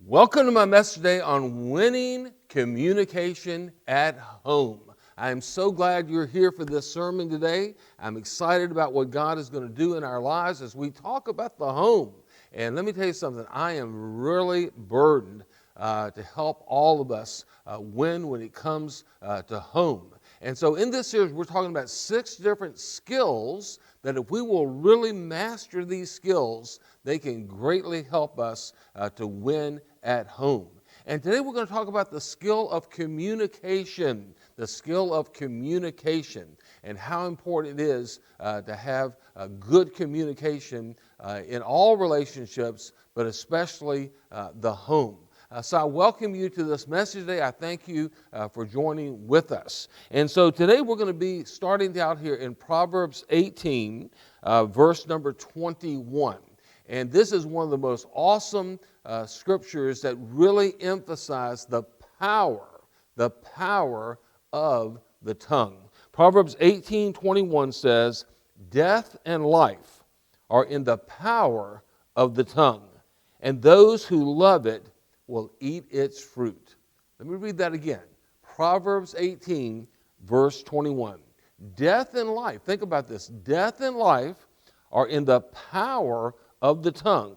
Welcome to my message today on winning communication at home. I am so glad you're here for this sermon today. I'm excited about what God is going to do in our lives as we talk about the home. And let me tell you something, I am really burdened to help all of us win when it comes to home. And so in this series, we're talking about 6 different skills that if we will really master these skills, they can greatly help us to win at home. And today we're going to talk about the skill of communication, and how important it is to have good communication in all relationships, but especially the home. So I welcome you to this message today. I thank you for joining with us. And so today we're going to be starting out here in Proverbs 18, verse number 21. And this is one of the most awesome scriptures that really emphasize the power of the tongue. Proverbs 18:21 says, "Death and life are in the power of the tongue, and those who love it will eat its fruit." Let me read that again. Proverbs 18, verse 21. Death and life, think about this. Death and life are in the power of the tongue,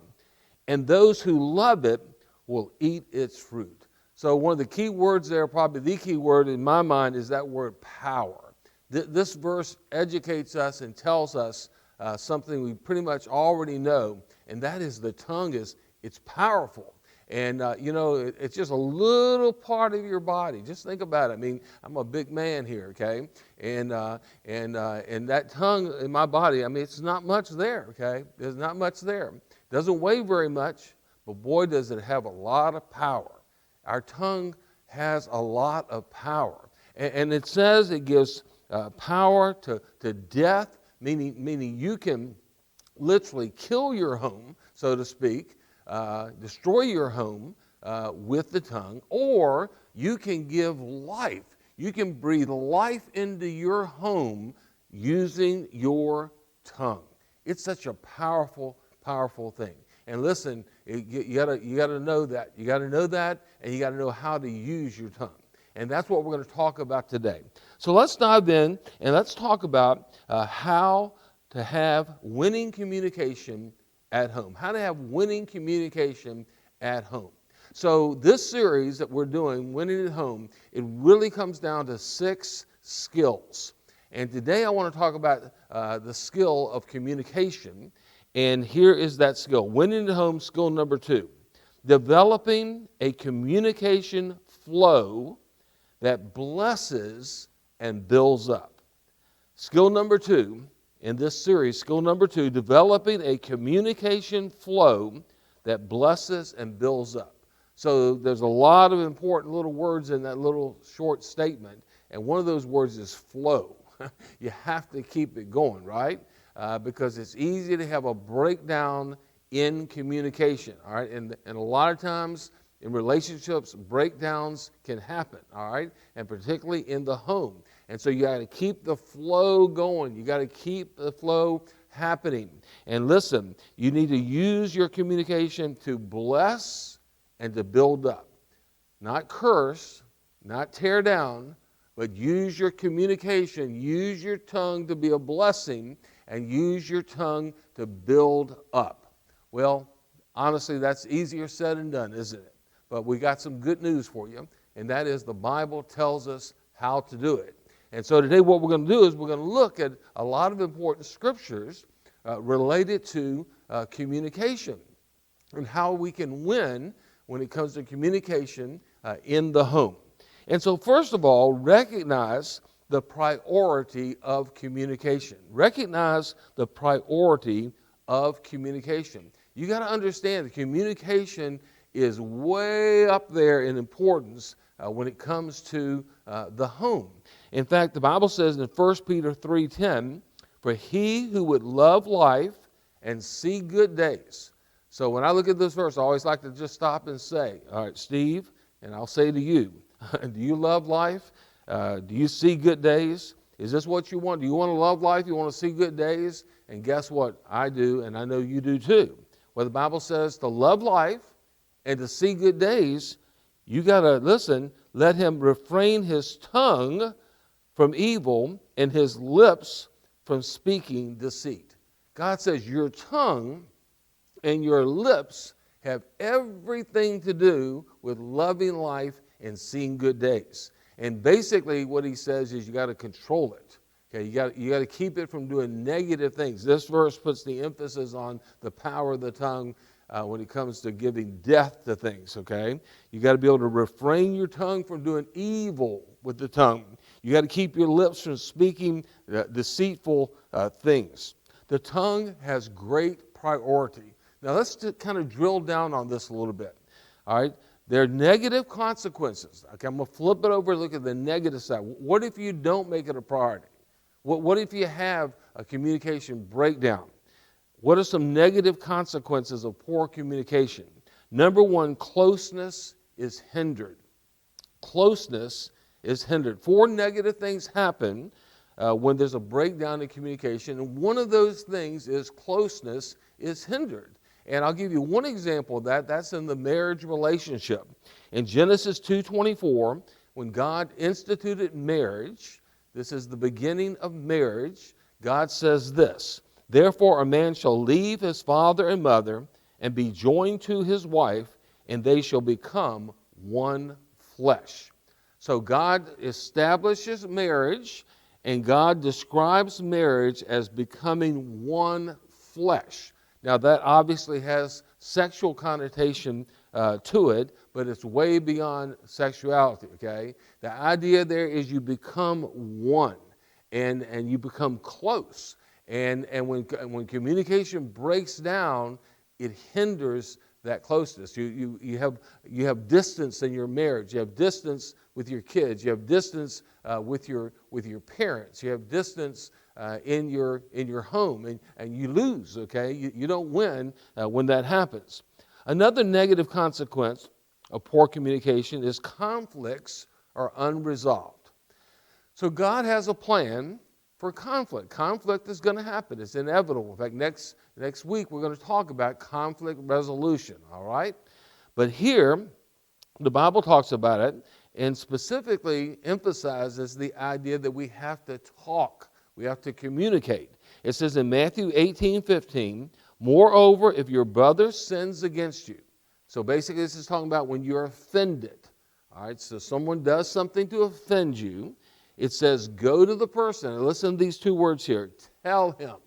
and those who love it will eat its fruit. So one of the key words there, probably the key word in my mind, is that word power. This verse educates us and tells us something we pretty much already know, and that is the tongue it's powerful. And, it's just a little part of your body. Just think about it. I mean, I'm a big man here, okay? And that tongue in my body, I mean, it's not much there, okay? There's not much there. It doesn't weigh very much, but boy, does it have a lot of power. Our tongue has a lot of power. And it says it gives power to death, meaning you can literally kill your home, so to speak, destroy your home with the tongue, or you can give life. You can breathe life into your home using your tongue. It's such a powerful thing. And listen, you gotta know that. You gotta know that, and you gotta know how to use your tongue. And that's what we're going to talk about today. So let's dive in and let's talk about how to have winning communication at home. How to have winning communication at home. So this series that we're doing, Winning at Home, it really comes down to 6 skills. And today I want to talk about the skill of communication. And here is that skill. Winning at Home, skill number 2. Developing a communication flow that blesses and builds up. Skill number 2. In this series, skill number 2, developing a communication flow that blesses and builds up. So there's a lot of important little words in that little short statement, and one of those words is flow. You have to keep it going, right? Because it's easy to have a breakdown in communication, all right? And a lot of times in relationships, breakdowns can happen, all right? And particularly in the home. And so you got to keep the flow going. You got to keep the flow happening. And listen, you need to use your communication to bless and to build up. Not curse, not tear down, but use your communication. Use your tongue to be a blessing and use your tongue to build up. Well, honestly, that's easier said than done, isn't it? But we got some good news for you, and that is the Bible tells us how to do it. And so today what we're going to do is we're going to look at a lot of important scriptures related to communication and how we can win when it comes to communication in the home. And so first of all, recognize the priority of communication. Recognize the priority of communication. You got to understand that communication is way up there in importance when it comes to the home. In fact, the Bible says in 1 Peter 3:10, "For he who would love life and see good days." So when I look at this verse, I always like to just stop and say, all right, Steve, and I'll say to you, do you love life? Do you see good days? Is this what you want? Do you want to love life? You want to see good days? And guess what? I do, and I know you do too. Well, the Bible says to love life and to see good days, you got to, listen, let him refrain his tongue from evil and his lips from speaking deceit. God says your tongue and your lips have everything to do with loving life and seeing good days. And basically what he says is you got to control it. Okay, you got to keep it from doing negative things. This verse puts the emphasis on the power of the tongue when it comes to giving death to things, okay? You got to be able to refrain your tongue from doing evil with the tongue. You got to keep your lips from speaking deceitful things. The tongue has great priority. Now let's just kind of drill down on this a little bit, all right? There are negative consequences. Okay, I'm going to flip it over and look at the negative side. What if you don't make it a priority? What if you have a communication breakdown? What are some negative consequences of poor communication? Number one, closeness is hindered. Closeness is hindered. 4 negative things happen when there's a breakdown in communication, and one of those things is closeness is hindered. And I'll give you one example of that. That's in the marriage relationship. In Genesis 2:24, when God instituted marriage, this is the beginning of marriage, God says this, "Therefore a man shall leave his father and mother and be joined to his wife, and they shall become one flesh." So God establishes marriage, and God describes marriage as becoming one flesh. Now that obviously has sexual connotation to it, but it's way beyond sexuality, okay? The idea there is you become one, and you become close. And when communication breaks down, it hinders that closeness. You have distance in your marriage. You have distance with your kids. You have distance with your parents. You have distance in your home, and you lose. Okay, you don't win when that happens. Another negative consequence of poor communication is conflicts are unresolved. So God has a plan for conflict. Conflict is going to happen. It's inevitable. In fact, next week we're going to talk about conflict resolution, all right? But here, the Bible talks about it and specifically emphasizes the idea that we have to talk. We have to communicate. It says in Matthew 18:15, "Moreover, if your brother sins against you." So basically this is talking about when you're offended. All right, so someone does something to offend you. It says, go to the person, and listen to these 2 words here, tell him.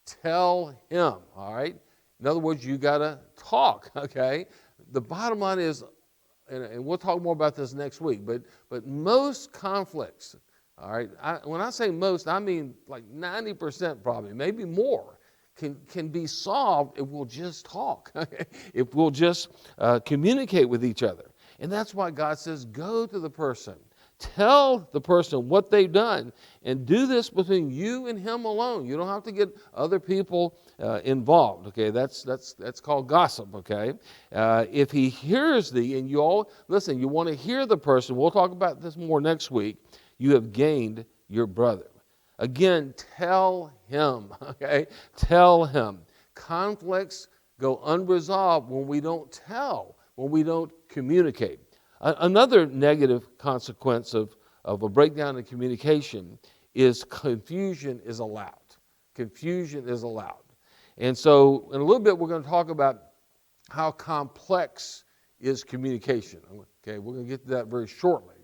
Tell him, all right? In other words, you got to talk, okay? The bottom line is, and we'll talk more about this next week, but most conflicts, all right, when I say most, I mean like 90% probably, maybe more, can be solved if we'll just talk, okay? If we'll just communicate with each other. And that's why God says, go to the person. Tell the person what they've done, and do this between you and him alone. You don't have to get other people involved. Okay, that's called gossip. Okay, if he hears thee, and you all listen, you want to hear the person. We'll talk about this more next week. You have gained your brother. Again, tell him. Okay, tell him. Conflicts go unresolved when we don't tell, when we don't communicate. Another negative consequence of a breakdown in communication is confusion is allowed. Confusion is allowed. And so in a little bit we're going to talk about how complex is communication. Okay, we're going to get to that very shortly.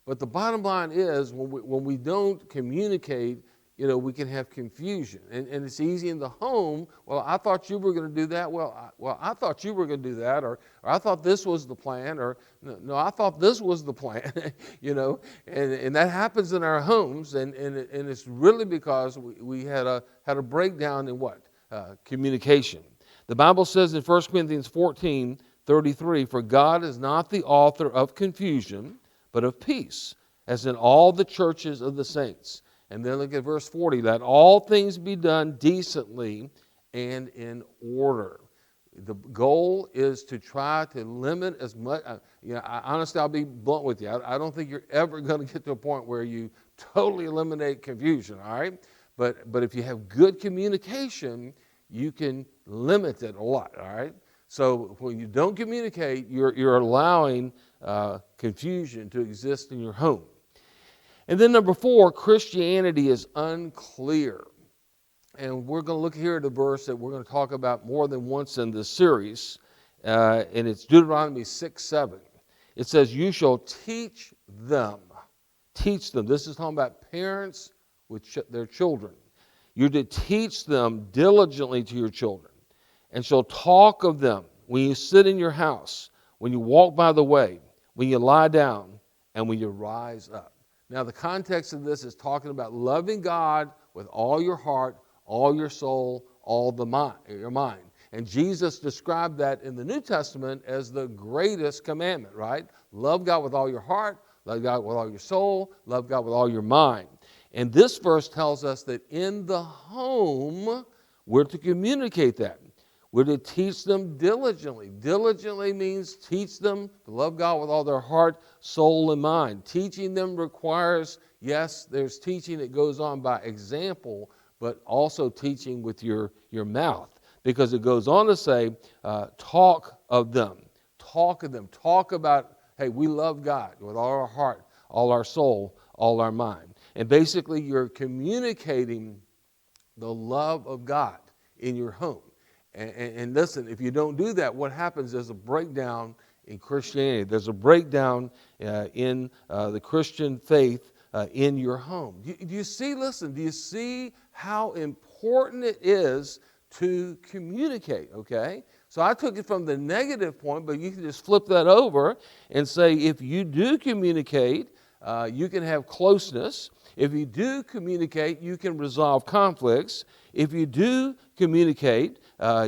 But the bottom line is when we don't communicate, we can have confusion. And it's easy in the home. Well, I thought you were going to do that. Well, I thought you were going to do that. Or I thought this was the plan. Or, no, I thought this was the plan. And that happens in our homes. And it's really because we had a breakdown in what? Communication. The Bible says in 1 Corinthians 14:33, "For God is not the author of confusion, but of peace, as in all the churches of the saints." And then look at verse 40, "Let all things be done decently and in order." The goal is to try to limit as much. Honestly, I'll be blunt with you. I don't think you're ever going to get to a point where you totally eliminate confusion, all right? But if you have good communication, you can limit it a lot, all right? So when you don't communicate, you're allowing confusion to exist in your home. And then number 4, Christianity is unclear. And we're going to look here at a verse that we're going to talk about more than once in this series, and it's Deuteronomy 6:7. It says, you shall teach them. Teach them. This is talking about parents with their children. You're to teach them diligently to your children, and shall talk of them when you sit in your house, when you walk by the way, when you lie down, and when you rise up. Now, the context of this is talking about loving God with all your heart, all your soul, all your mind. And Jesus described that in the New Testament as the greatest commandment, right? Love God with all your heart, love God with all your soul, love God with all your mind. And this verse tells us that in the home, we're to communicate that. We're to teach them diligently. Diligently means teach them to love God with all their heart, soul, and mind. Teaching them requires, yes, there's teaching that goes on by example, but also teaching with your mouth. Because it goes on to say, talk of them. Talk of them. Talk about, hey, we love God with all our heart, all our soul, all our mind. And basically, you're communicating the love of God in your home. And listen, if you don't do that, what happens is a breakdown in Christianity. There's a breakdown in the Christian faith in your home. Do you see, listen, do you see how important it is to communicate, okay? So I took it from the negative point, but you can just flip that over and say if you do communicate, you can have closeness. If you do communicate, you can resolve conflicts. If you do communicate,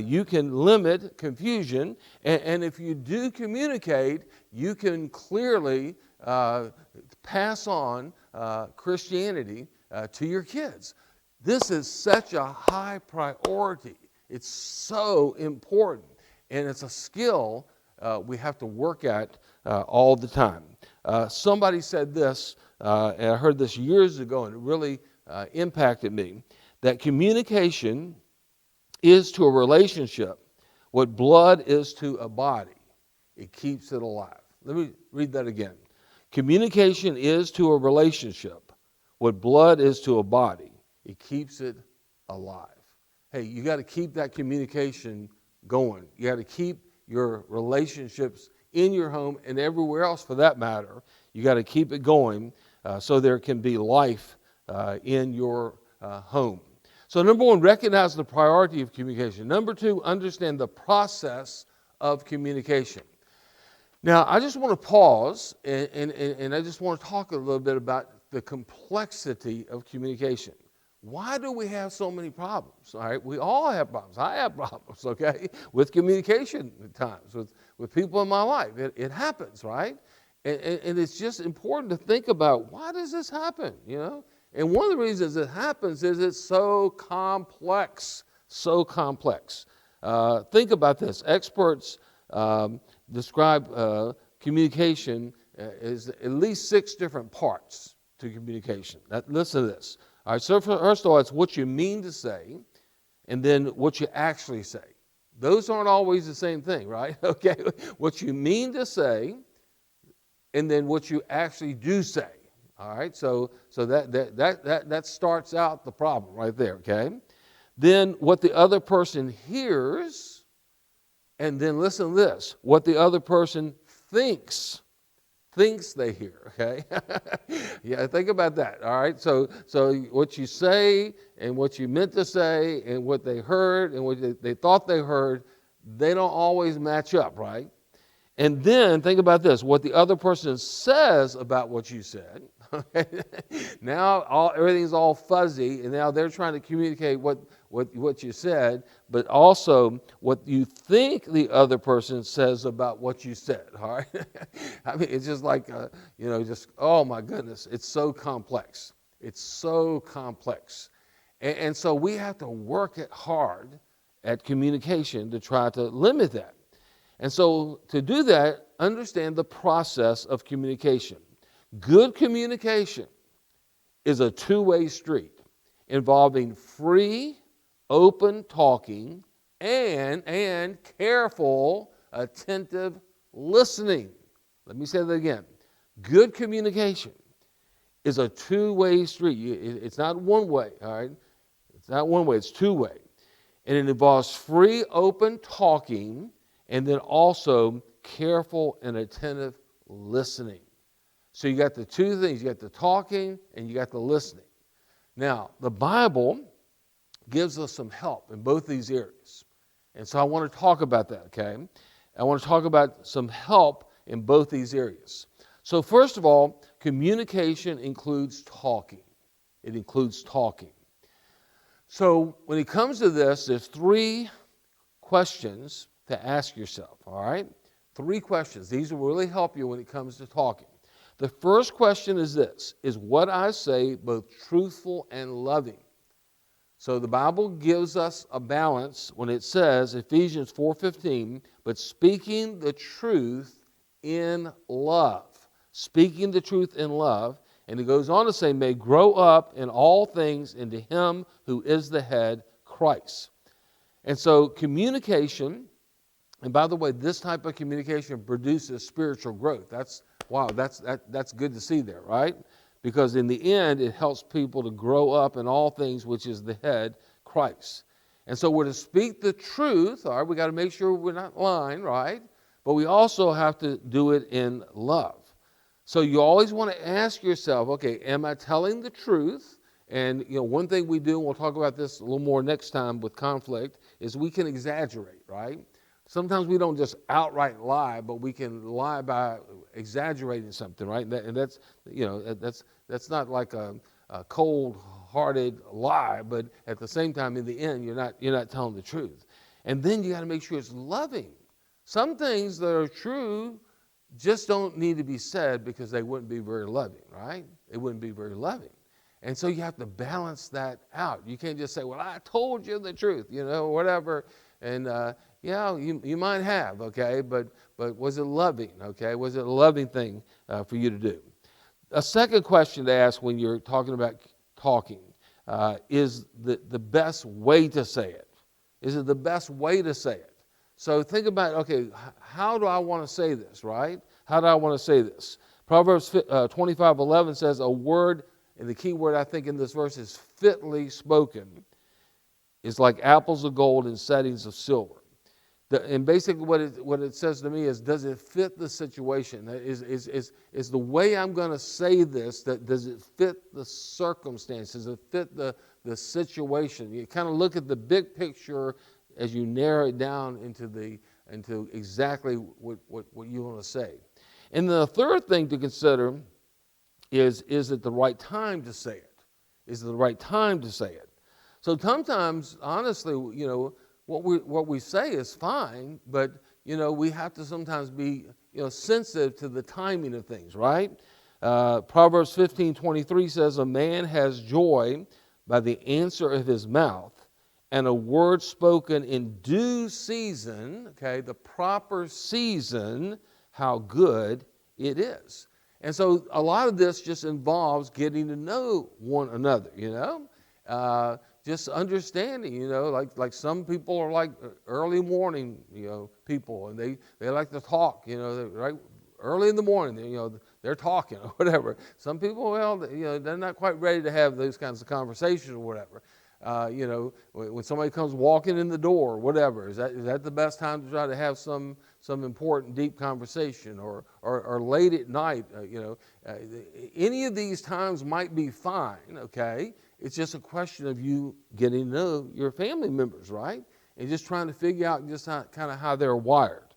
you can limit confusion. And if you do communicate, you can clearly pass on Christianity to your kids. This is such a high priority. It's so important. And it's a skill we have to work at all the time. Somebody said this, and I heard this years ago, and it really impacted me, that communication is to a relationship what blood is to a body. It keeps it alive. Let me read that again. Communication is to a relationship what blood is to a body. It keeps it alive. Hey, you got to keep that communication going. You got to keep your relationships in your home and everywhere else for that matter. You got to keep it going so there can be life in your home. So number 1, recognize the priority of communication. Number 2, understand the process of communication. Now, I just want to pause and I just want to talk a little bit about the complexity of communication. Why do we have so many problems? All right, we all have problems. I have problems, okay, with communication at times, with people in my life. It happens, right? And it's just important to think about, why does this happen, you know? And one of the reasons it happens is it's so complex, so complex. Think about this. Experts describe communication as at least 6 different parts to communication. Listen to this. All right, so first of all, it's what you mean to say, and then what you actually say. Those aren't always the same thing, right? Okay, what you mean to say, and then what you actually do say. All right, so that starts out the problem right there. Okay, then what the other person hears, and then listen to this: what the other person thinks they hear, okay? Yeah, think about that, all right? So what you say and what you meant to say and what they heard and what they thought they heard, they don't always match up, right? And then think about this: what the other person says about what you said. Okay? Now everything's all fuzzy, and now they're trying to communicate what you said, but also what you think the other person says about what you said. All right? I mean, it's just like just oh my goodness, it's so complex. It's so complex, and so we have to work it hard at communication to try to limit that. And so to do that, understand the process of communication. Good communication is a two-way street involving free, open talking and careful, attentive listening. Let me say that again. Good communication is a two-way street. It's not one way, all right? It's not one way, it's two-way. And it involves free, open talking, and then also careful and attentive listening. So you got the two things. You got the talking and you got the listening. Now, the Bible gives us some help in both these areas. And so I want to talk about that, okay? I want to talk about some help in both these areas. So first of all, communication includes talking. It includes talking. So when it comes to this, there's three questions to ask yourself, all right? Three questions. These will really help you when it comes to talking. The first question is this: is what I say both truthful and loving? So the Bible gives us a balance when it says, Ephesians 4:15, but speaking the truth in love. Speaking the truth in love. And it goes on to say, may grow up in all things into him who is the head, Christ. And so communication, and by the way, this type of communication produces spiritual growth. That's good to see there, right? Because in the end, it helps people to grow up in all things, which is the head, Christ. And so we're to speak the truth, all right? We got to make sure we're not lying, right? But we also have to do it in love. So you always want to ask yourself, okay, am I telling the truth? And one thing we do, and we'll talk about this a little more next time with conflict, is we can exaggerate, right? Sometimes we don't just outright lie, but we can lie by exaggerating something, right? And that's not like a cold-hearted lie, but at the same time, in the end, you're not telling the truth. And then you got to make sure it's loving. Some things that are true just don't need to be said because they wouldn't be very loving, right? They wouldn't be very loving. And so you have to balance that out. You can't just say, well, I told you the truth, whatever. And you might have, okay, but was it loving, okay? Was it a loving thing for you to do? A second question to ask when you're talking about talking is the best way to say it. Is it the best way to say it? So think about, okay, how do I want to say this, right? How do I want to say this? Proverbs 25:11 says a word, and the key word I think in this verse is fitly spoken, is like apples of gold in settings of silver. And basically what it says to me is, does it fit the situation? Is the way I'm going to say this, does it fit the circumstances? Does it fit the situation? You kind of look at the big picture as you narrow it down into exactly what you want to say. And the third thing to consider is it the right time to say it? Is it the right time to say it? So sometimes, honestly, what we say is fine, but we have to sometimes be sensitive to the timing of things, right? Proverbs 15:23 says, a man has joy by the answer of his mouth, and a word spoken in due season, okay, the proper season, how good it is. And so a lot of this just involves getting to know one another, just understanding, like some people are like early morning, people, and they like to talk, right? Early in the morning, they're talking or whatever. Some people, well, they're not quite ready to have those kinds of conversations or whatever. When somebody comes walking in the door or whatever, is that the best time to try to have some important deep conversation, or late at night? Any of these times might be fine, okay? It's just a question of you getting to know your family members, right? And just trying to figure out just how they're wired.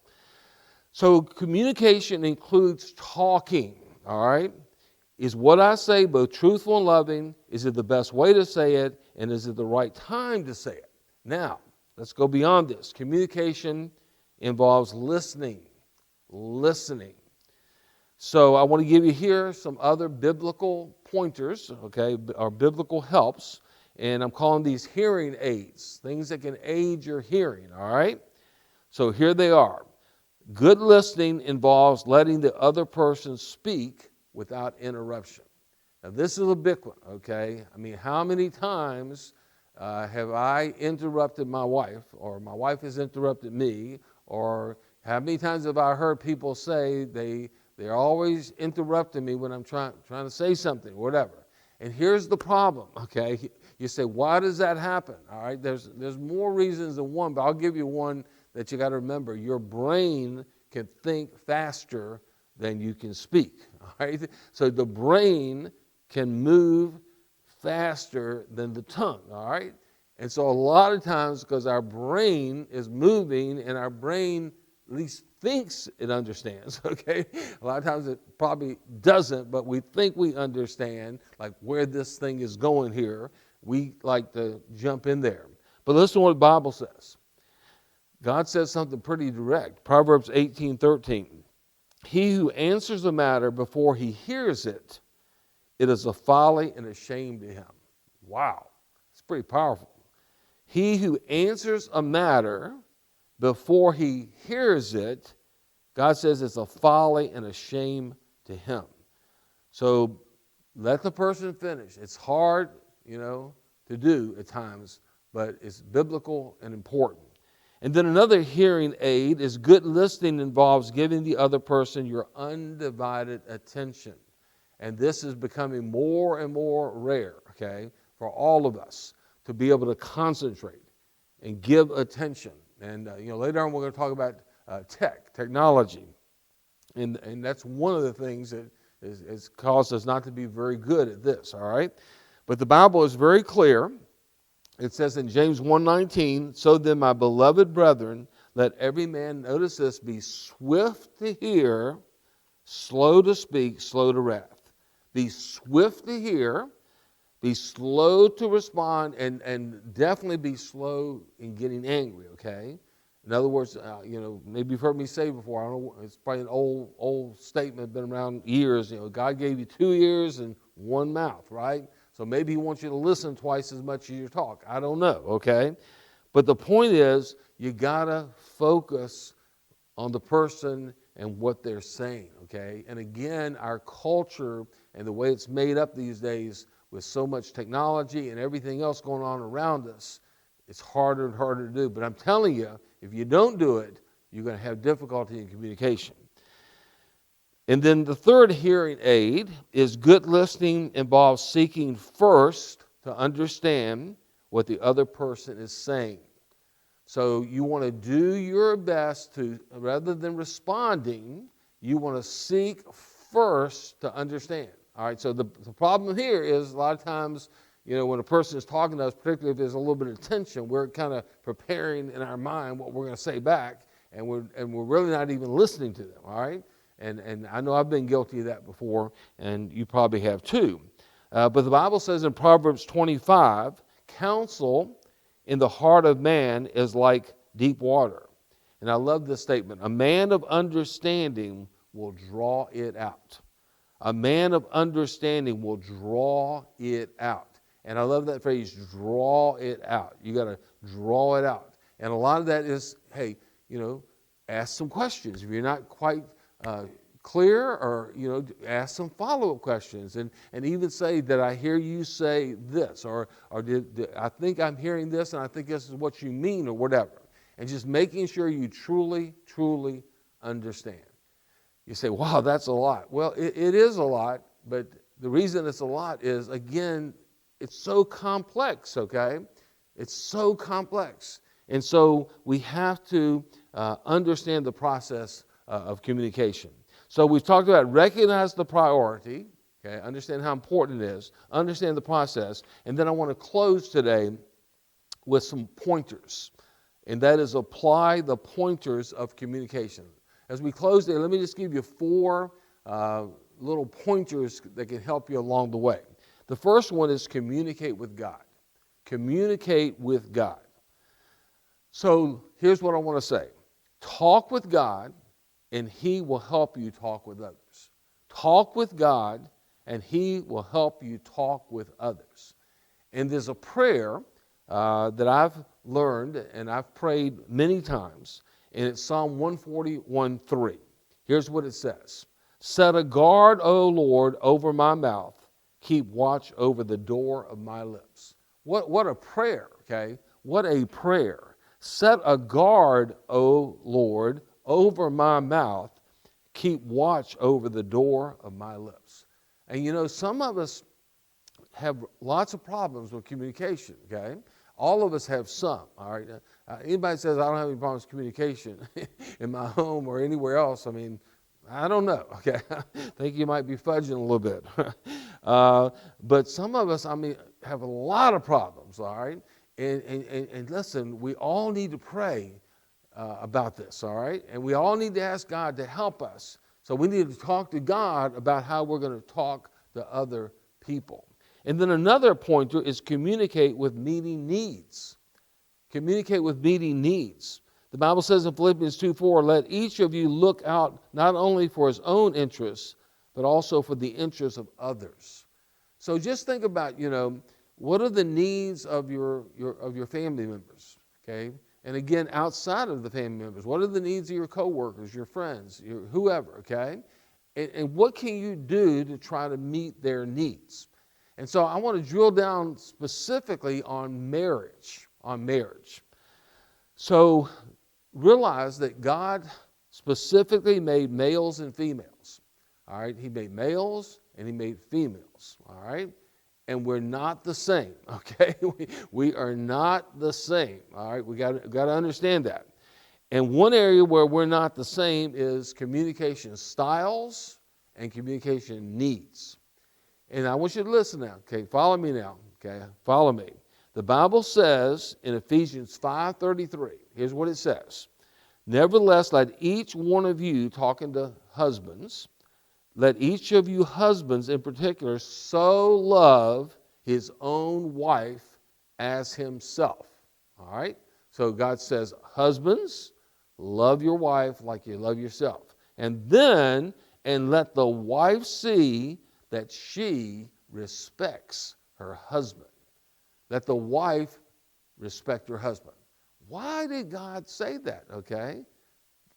So communication includes talking, all right? Is what I say both truthful and loving? Is it the best way to say it? And is it the right time to say it? Now, let's go beyond this. Communication involves listening. Listening. So I want to give you here some other biblical pointers, okay, or biblical helps. And I'm calling these hearing aids, things that can aid your hearing, all right? So here they are. Good listening involves letting the other person speak without interruption. Now, this is a big one, okay? I mean, how many times Have I interrupted my wife, or my wife has interrupted me, or how many times have I heard people say they're always interrupting me when I'm trying to say something, or whatever. And here's the problem, okay? You say, why does that happen? All right, there's more reasons than one, but I'll give you one that you got to remember. Your brain can think faster than you can speak, all right? So the brain can move faster than the tongue, all right? And so a lot of times, because our brain is moving and our brain at least thinks it understands, okay? A lot of times it probably doesn't, but we think we understand, like where this thing is going here. We like to jump in there. But listen to what the Bible says. God says something pretty direct. Proverbs 18:13. He who answers a matter before he hears it, it is a folly and a shame to him. Wow, it's pretty powerful. He who answers a matter before he hears it, God says it's a folly and a shame to him. So let the person finish. It's hard, to do at times, but it's biblical and important. And then another hearing aid is good listening involves giving the other person your undivided attention. And this is becoming more and more rare, okay, for all of us to be able to concentrate and give attention. And, later on we're going to talk about technology. And that's one of the things that has caused us not to be very good at this, all right? But the Bible is very clear. It says in James 1:19, so then, my beloved brethren, let every man, notice this, be swift to hear, slow to speak, slow to wrath. Be swift to hear, be slow to respond, and definitely be slow in getting angry, okay? In other words, maybe you've heard me say before, I don't know, it's probably an old statement, been around years, God gave you 2 ears and 1 mouth, right? So maybe he wants you to listen twice as much as you talk. I don't know, okay? But the point is, you got to focus on the person and what they're saying, okay? And again, our culture and the way it's made up these days with so much technology and everything else going on around us, it's harder and harder to do. But I'm telling you, if you don't do it, you're going to have difficulty in communication. And then the third hearing aid is good listening involves seeking first to understand what the other person is saying. So you want to do your best to, rather than responding, you want to seek first to understand. All right, so the problem here is a lot of times, when a person is talking to us, particularly if there's a little bit of tension, we're kind of preparing in our mind what we're going to say back, and we're really not even listening to them, all right? And I know I've been guilty of that before, and you probably have too. But the Bible says in Proverbs 25, counsel in the heart of man is like deep water. And I love this statement. A man of understanding will draw it out. A man of understanding will draw it out. And I love that phrase, draw it out. You got to draw it out. And a lot of that is, hey, ask some questions. If you're not quite clear, or ask some follow-up questions, and even say, did I hear you say this, or did I think I'm hearing this and I think this is what you mean, or whatever. And just making sure you truly understand. You say, wow, that's a lot. Well, it is a lot, but the reason it's a lot is, again, it's so complex, okay? It's so complex. And so we have to understand the process of communication. So we've talked about recognize the priority, okay, understand how important it is, understand the process, and then I want to close today with some pointers, and that is apply the pointers of communication. As we close today, let me just give you 4 little pointers that can help you along the way. The first one is communicate with God. Communicate with God. So here's what I want to say. Talk with God, and He will help you talk with others. Talk with God, and He will help you talk with others. And there's a prayer that I've learned and I've prayed many times, and it's Psalm 141:3. Here's what it says. Set a guard, O Lord, over my mouth. Keep watch over the door of my lips. What a prayer, okay? What a prayer. Set a guard, O Lord, over my mouth. Keep watch over the door of my lips. And you know, some of us have lots of problems with communication, okay? All of us have some, all right? Anybody says, I don't have any problems with communication in my home or anywhere else, I mean, I don't know, okay? I think you might be fudging a little bit. But some of us, I mean, have a lot of problems, all right? And listen, we all need to pray about this, all right? And we all need to ask God to help us. So we need to talk to God about how we're going to talk to other people. And then another pointer is communicate with meeting needs. Communicate with meeting needs. The Bible says in Philippians 2:4, let each of you look out not only for his own interests, but also for the interests of others. So just think about, you know, what are the needs of your family members, okay? And again, outside of the family members, what are the needs of your coworkers, your friends, whoever, okay? And what can you do to try to meet their needs? And so I want to drill down specifically on marriage, So realize that God specifically made males and females, all right? He made males and he made females, all right? And we're not the same, okay? We are not the same, all right? We got to understand that. And one area where we're not the same is communication styles and communication needs. And I want you to listen now, okay? Follow me now, okay? Follow me. The Bible says in Ephesians 5:33, here's what it says. Nevertheless, let each one of you, talking to husbands, let each of you husbands in particular so love his own wife as himself. All right? So God says, husbands, love your wife like you love yourself. And let the wife see that she respects her husband. Let the wife respect her husband. Why did God say that, okay?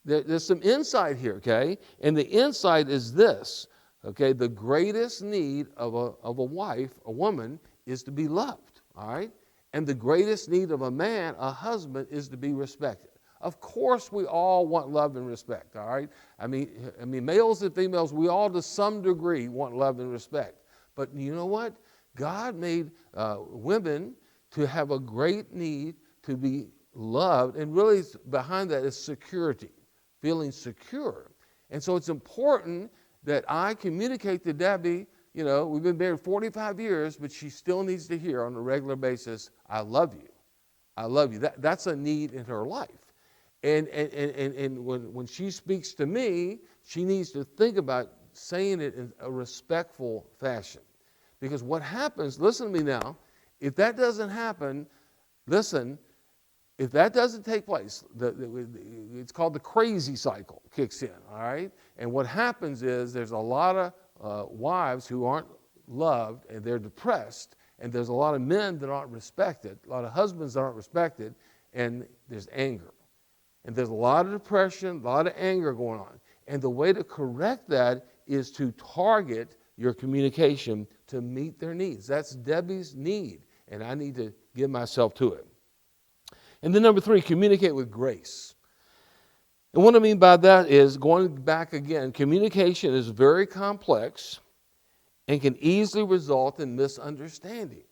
There's some insight here, okay? And the insight is this, okay? The greatest need of a wife, a woman, is to be loved, all right? And the greatest need of a man, a husband, is to be respected. Of course, we all want love and respect, all right? I mean, males and females, we all to some degree want love and respect. But you know what? God made women to have a great need to be loved, and really behind that is security, feeling secure. And so it's important that I communicate to Debbie, you know, we've been married 45 years, but she still needs to hear on a regular basis, I love you. I love you. That's a need in her life. And when she speaks to me, she needs to think about saying it in a respectful fashion. Because what happens, listen to me now, if that doesn't happen, listen, if that doesn't take place, it's called the crazy cycle kicks in, all right? And what happens is there's a lot of wives who aren't loved and they're depressed, and there's a lot of men that aren't respected, a lot of husbands that aren't respected, and there's anger. And there's a lot of depression, a lot of anger going on. And the way to correct that is to target your communication to meet their needs. That's Debbie's need, and I need to give myself to it. And then number 3, communicate with grace. And what I mean by that is, going back again, communication is very complex and can easily result in misunderstanding.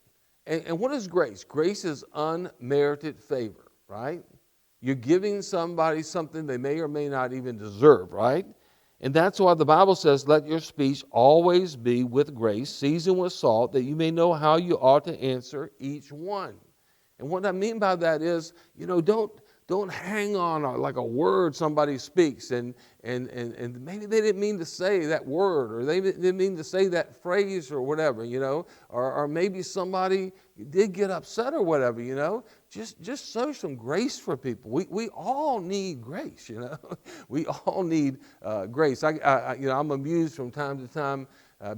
And what is grace? Grace is unmerited favor, right? You're giving somebody something they may or may not even deserve, right? And that's why the Bible says, let your speech always be with grace, seasoned with salt, that you may know how you ought to answer each one. And what I mean by that is, you know, don't hang on like a word somebody speaks, and maybe they didn't mean to say that word, or they didn't mean to say that phrase or whatever, you know, or maybe somebody did get upset or whatever, you know. Just show some grace for people. We all need grace, you know. We all need grace. I'm amused from time to time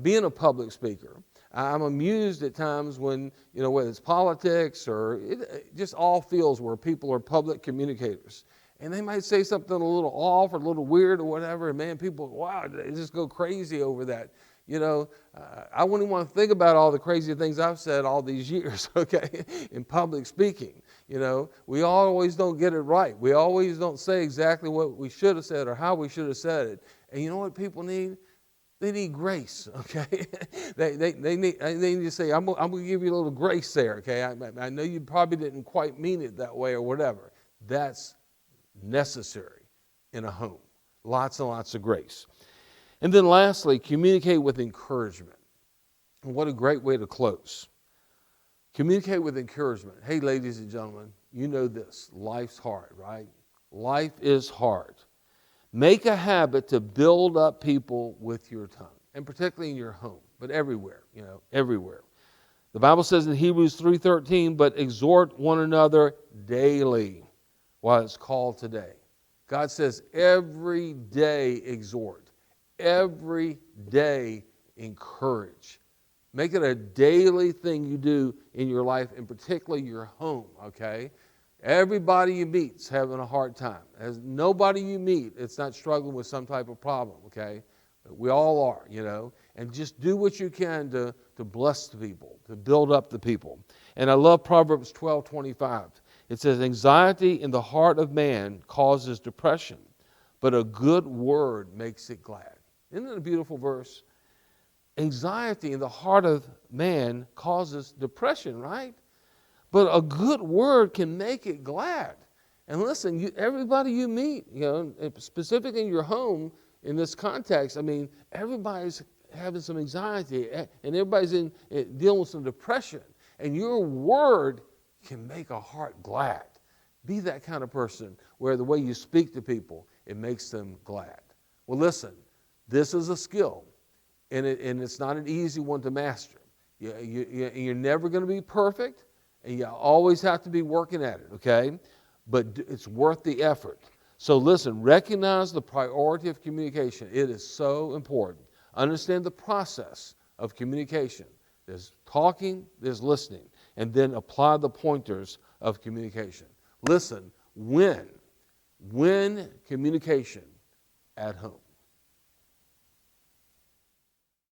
being a public speaker. I'm amused at times when, you know, whether it's politics or it just all fields where people are public communicators. And they might say something a little off or a little weird or whatever, and man, people, wow, they just go crazy over that. I wouldn't want to think about all the crazy things I've said all these years, okay, in public speaking. We always don't get it right. We always don't say exactly what we should have said or how we should have said it. And you know what people need? They need grace, okay? they need to say, I'm going to give you a little grace there, okay? I know you probably didn't quite mean it that way or whatever. That's necessary in a home. Lots and lots of grace. And then lastly, communicate with encouragement. And what a great way to close. Communicate with encouragement. Hey, ladies and gentlemen, you know this. Life's hard, right? Life is hard. Make a habit to build up people with your tongue, and particularly in your home, but everywhere, everywhere. The Bible says in Hebrews 3:13, but exhort one another daily while it's called today. God says every day exhort, every day encourage. Make it a daily thing you do in your life, and particularly your home, okay? Everybody you meet's having a hard time. As nobody you meet, it's not struggling with some type of problem, okay? But we all are, And just do what you can to bless the people, to build up the people. And I love Proverbs 12:25. It says, anxiety in the heart of man causes depression, but a good word makes it glad. Isn't it a beautiful verse? Anxiety in the heart of man causes depression, right? But a good word can make it glad. And listen, everybody you meet, specifically in your home, in this context, everybody's having some anxiety, and everybody's dealing with some depression. And your word can make a heart glad. Be that kind of person where the way you speak to people, it makes them glad. Well, listen, this is a skill, and it's not an easy one to master. You're never going to be perfect. And you always have to be working at it, okay? But it's worth the effort. So listen, recognize the priority of communication. It is so important. Understand the process of communication. There's talking, there's listening, and then apply the pointers of communication. Listen, win communication at home.